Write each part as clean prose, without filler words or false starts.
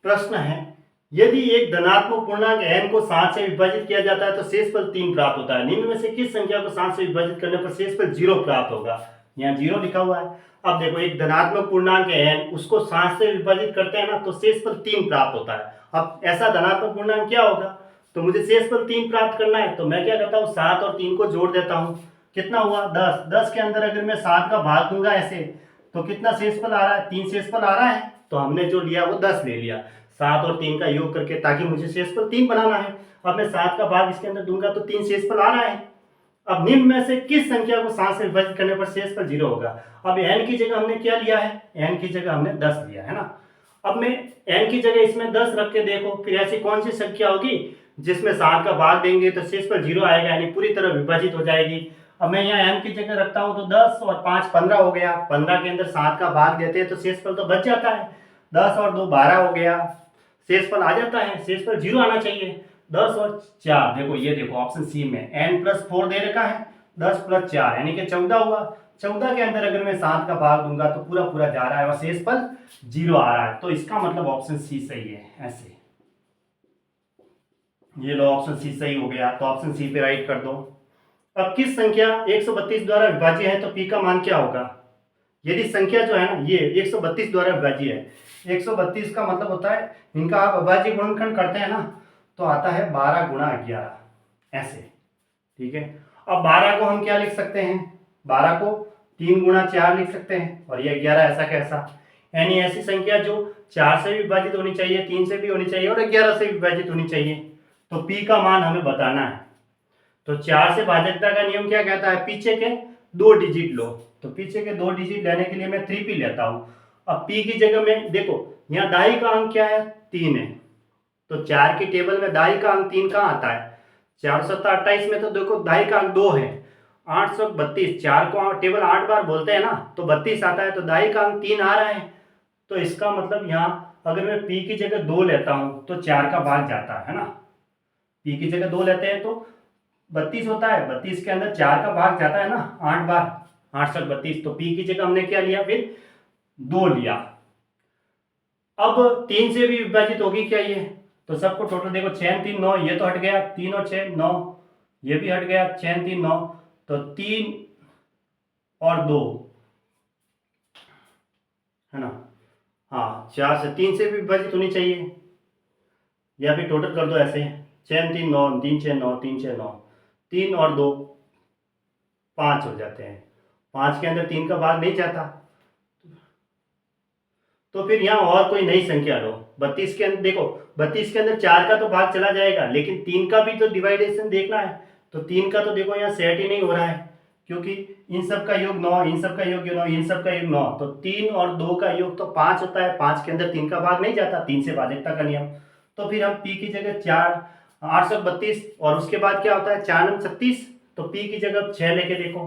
प्रश्न है, यदि एक धनात्मक पूर्णांक n को 7 से विभाजित किया जाता है तो शेषफल 3 प्राप्त होता है। निम्न में से किस संख्या को 7 से विभाजित करने पर शेषफल 0 प्राप्त होगा? यहाँ 0 लिखा हुआ है। अब देखो, एक धनात्मक पूर्णांक n, उसको 7 से विभाजित करते हैं ना तो शेषफल 3 प्राप्त होता है। अब ऐसा धनात्मक पूर्णांक क्या होगा? तो मुझे शेषफल 3 प्राप्त करना है, तो मैं क्या करता हूँ, 7 और 3 को जोड़ देता हूँ। कितना हुआ? 10। 10 के अंदर अगर मैं 7 का भाग दूंगा ऐसे, तो कितना शेषफल आ रहा है? 3 शेषफल आ रहा है। तो हमने जो लिया वो 10 ले लिया, 7 और 3 का योग करके, ताकि मुझे शेषफल 3 बनाना है। अब मैं 7 का भाग इसके अंदर दूंगा तो 3 शेषफल आ रहा है। अब निम्न में से किस संख्या को 7 से विभाजित करने पर शेषफल 0 होगा? अब n की जगह हमने क्या लिया है? n की जगह हमने 10 लिया है ना। अब मैं n की जगह इसमें 10 रख के देखो, फिर ऐसी कौन सी संख्या होगी जिसमें 7 का भाग देंगे तो शेषफल 0 आएगा, यानी पूरी तरह विभाजित हो जाएगी। अब मैं यहाँ n की जगह रखता हूँ तो 10 और 5 15 हो गया। 15 के अंदर 7 का भाग देते हैं तो शेषफल तो बच जाता है। 10 और 2 12 हो गया, शेषफल आ जाता है, शेषफल 0 आना चाहिए। 10 और 4, देखो ये देखो ऑप्शन सी में n+4 दे रखा है, 10 + 4 यानी कि 14 हुआ। 14 के अंदर अगर मैं 7 का भाग दूंगा तो पूरा पूरा जा रहा है और शेषफल 0 आ रहा है। तो इसका मतलब ऑप्शन सी सही है। ऐसे ये लो, ऑप्शन सी सही हो गया, तो ऑप्शन सी पे राइट कर दो। अब किस संख्या 132 द्वारा विभाज्य है तो p का मान क्या होगा? यदि संख्या जो है ना ये 132 द्वारा विभाज्य है, 132 का मतलब होता है, इनका आप अभाज्य गुणनखंड करते हैं ना तो आता है 12 × 11 ऐसे, ठीक है। अब 12 को हम क्या लिख सकते हैं? 12 को 3 × 4 लिख सकते हैं, और ये 11 ऐसा कैसा, यानी ऐसी संख्या जो 4 से भी विभाजित होनी चाहिए, 3 से भी होनी चाहिए और 11 से भी विभाजित होनी चाहिए। तो p का मान हमें बताना है। तो 4 से भाजकता का नियम क्या कहता है? पीछे के 2 डिजिट लो। तो पीछे के 2 डिजिट लेने के लिए मैं 3p लेता हूं। अब p की जगह में देखो, यहाँ दाई का अंक क्या है? 3 है। तो 4 की टेबल में दाई का अंक 3 कहाँ आता है? 4 7 28 में तो देखो दाई का अंक 2 है। 832, 4 को टेबल 8 बार बोलते हैं ना तो 32 आता है, तो दाई का अंक 3 आ रहा है। तो इसका मतलब यहाँ अगर मैं p की जगह 2 लेता हूं तो 4 का भाग जाता है ना। p की जगह 2 लेते हैं तो 32 होता है, 32 के अंदर 4 का भाग जाता है ना 8 बार, 832। तो p की जगह हमने क्या लिया? फिर 2 लिया। अब 3 से भी विभाजित होगी क्या ये? तो सबको टोटल देखो, 6 3 9, ये तो हट गया, 3 और 6 9, ये भी हट गया, 6 3 9, तो 3 और 2 है ना। हाँ, 4 से 3 से भी विभाजित होनी चाहिए, या फिर टोटल कर दो ऐसे, 6 3 9, 3 6 9, 3 6 9, 3 और 2 5 हो जाते हैं। 5 के अंदर 3 का भाग नहीं जाता, तो फिर यहाँ और कोई नई संख्या लो। 32 के अंदर देखो, 32 के अंदर 4 का तो भाग चला जाएगा, लेकिन 3 का भी तो डिवाइडेशन देखना है। तो 3 का तो देखो यहाँ सेट ही नहीं हो रहा है, क्योंकि इन सब का योग 9, इन सब का योग 9, इन सब का योग 9, तो 3 और 2 का योग तो 5 होता है। 5 के अंदर 3 का भाग नहीं जाता, 3 से भाजकता का नियम। तो फिर हम p की जगह 4 832, और उसके बाद क्या होता है 4 9 36, तो p की जगह 6 लेके देखो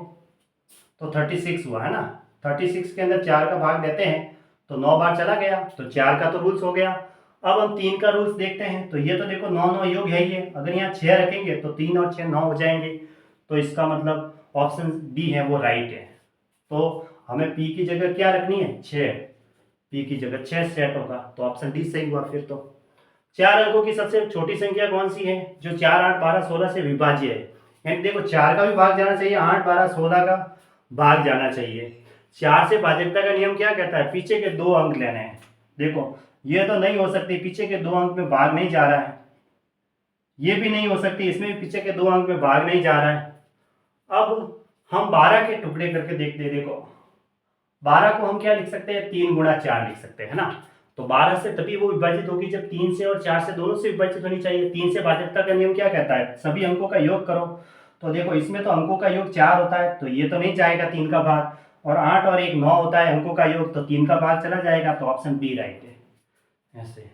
तो 36 हुआ है ना। 36 के अंदर 4 का भाग देते हैं तो 9 बार चला गया, तो 4 का तो रूल्स हो गया। अब हम 3 का रूल्स देखते हैं, तो ये तो देखो 9 9 योग है ही है, अगर यहाँ 6 रखेंगे तो 3 और 6 9 हो जाएंगे। तो इसका मतलब ऑप्शन डी है वो राइट है। तो हमें p की जगह क्या रखनी है? 6, p की जगह 6 सेट होगा, तो ऑप्शन डी सही हुआ। फिर तो 4 अंकों की सबसे छोटी संख्या कौन सी है जो 4 8 12 16 से विभाज्य है? यानी देखो 4 का भी भाग जाना चाहिए, 8 12 16 का भाग जाना चाहिए। 4 से भाजकता का नियम क्या कहता है? पीछे के 2 अंक लेने हैं। देखो ये तो नहीं हो सकती, पीछे के 2 अंक में भाग नहीं जा रहा है, ये भी नहीं हो सकती, इसमें भी पीछे के 2 अंक में भाग नहीं जा रहा है। अब हम 12 के टुकड़े करके देखते हैं। देखो 12 को हम क्या लिख सकते हैं? 3 × 4 लिख सकते हैं ना। तो 12 से तभी वो विभाजित होगी जब 3 से और 4 से दोनों से विभाजित होनी चाहिए। 3 से भाजकता का नियम क्या कहता है? सभी अंकों का योग करो। तो देखो इसमें तो अंकों का योग 4 होता है, तो ये तो नहीं जाएगा 3 का भाग, और 8 और 1 9 होता है अंकों का योग, तो 3 का भाग चला जाएगा। तो ऑप्शन बी राइट है। ऐसे